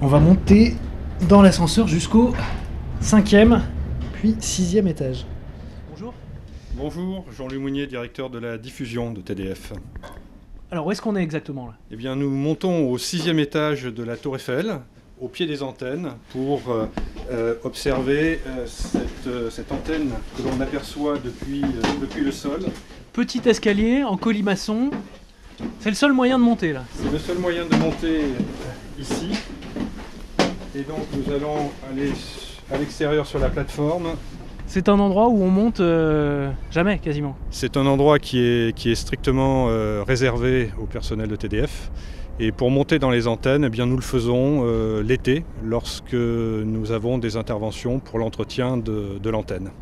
On va monter dans l'ascenseur jusqu'au 5e, puis 6e étage. Bonjour. Bonjour, Jean-Louis Mounier, directeur de la diffusion de TDF. Alors, où est-ce qu'on est exactement là? Eh bien, nous montons au 6e étage de la Tour Eiffel, au pied des antennes, pour observer cette antenne que l'on aperçoit depuis le sol. Petit escalier en colimaçon. C'est le seul moyen de monter là. C'est le seul moyen de monter ici. Et donc nous allons aller à l'extérieur sur la plateforme. C'est un endroit où on monte jamais quasiment. C'est un endroit qui est strictement réservé au personnel de TDF. Et pour monter dans les antennes, eh bien, nous le faisons l'été, lorsque nous avons des interventions pour l'entretien de l'antenne.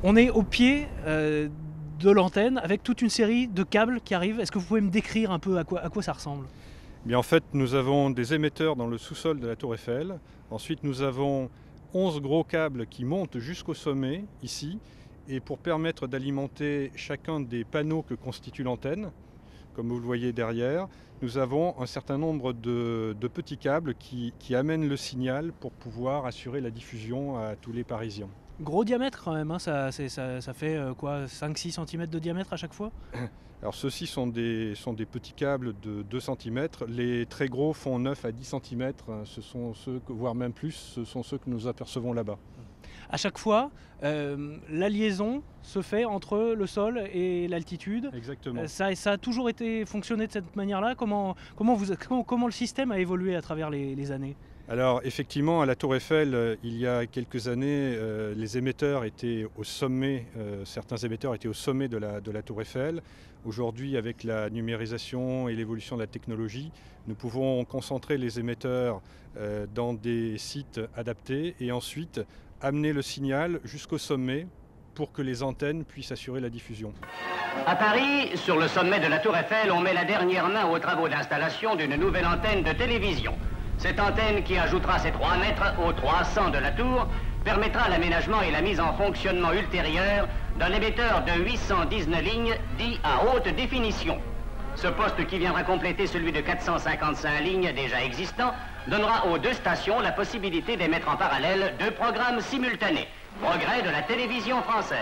On est au pied de l'antenne avec toute une série de câbles qui arrivent. Est-ce que vous pouvez me décrire un peu à quoi ça ressemble? Eh bien, en fait, nous avons des émetteurs dans le sous-sol de la Tour Eiffel. Ensuite, nous avons 11 gros câbles qui montent jusqu'au sommet, ici. Et pour permettre d'alimenter chacun des panneaux que constitue l'antenne, comme vous le voyez derrière, nous avons un certain nombre de petits câbles qui amènent le signal pour pouvoir assurer la diffusion à tous les Parisiens. Gros diamètre quand même, hein, ça fait quoi, 5-6 cm de diamètre à chaque fois? Alors ceux-ci sont des petits câbles de 2 cm, les très gros font 9 à 10 cm, ce sont ceux, voire même plus, ce sont ceux que nous apercevons là-bas. À chaque fois, la liaison se fait entre le sol et l'altitude. Exactement. Ça a toujours été fonctionné de cette manière-là. Comment le système a évolué à travers les années? Alors effectivement, à la Tour Eiffel, il y a quelques années, les émetteurs étaient au sommet, certains émetteurs étaient au sommet de la Tour Eiffel. Aujourd'hui, avec la numérisation et l'évolution de la technologie, nous pouvons concentrer les émetteurs dans des sites adaptés et ensuite amener le signal jusqu'au sommet pour que les antennes puissent assurer la diffusion. À Paris, sur le sommet de la Tour Eiffel, on met la dernière main aux travaux d'installation d'une nouvelle antenne de télévision. Cette antenne, qui ajoutera ses 3 mètres aux 300 de la tour, permettra l'aménagement et la mise en fonctionnement ultérieure d'un émetteur de 819 lignes dit à haute définition. Ce poste, qui viendra compléter celui de 455 lignes déjà existant, donnera aux 2 stations la possibilité d'émettre en parallèle 2 programmes simultanés. Progrès de la télévision française.